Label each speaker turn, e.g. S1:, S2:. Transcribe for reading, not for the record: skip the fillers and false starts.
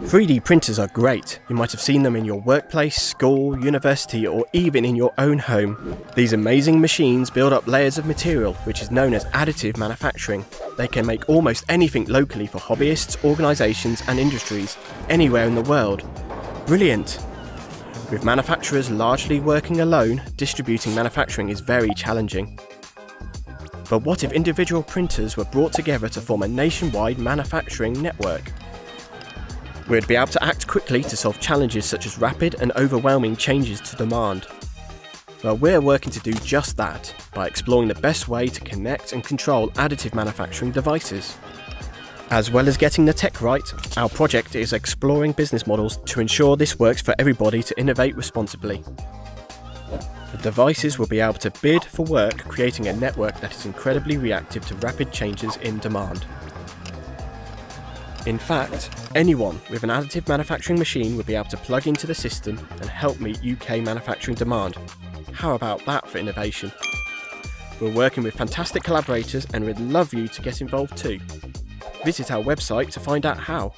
S1: 3D printers are great. You might have seen them in your workplace, school, university, or even in your own home. These amazing machines build up layers of material, which is known as additive manufacturing. They can make almost anything locally for hobbyists, organisations and industries, anywhere in the world. Brilliant! With manufacturers largely working alone, distributing manufacturing is very challenging. But what if individual printers were brought together to form a nationwide manufacturing network? We'd be able to act quickly to solve challenges such as rapid and overwhelming changes to demand. Well, we're working to do just that, by exploring the best way to connect and control additive manufacturing devices. As well as getting the tech right, our project is exploring business models to ensure this works for everybody to innovate responsibly. The devices will be able to bid for work, creating a network that is incredibly reactive to rapid changes in demand. In fact, anyone with an additive manufacturing machine would be able to plug into the system and help meet UK manufacturing demand. How about that for innovation? We're working with fantastic collaborators and we'd love you to get involved too. Visit our website to find out how.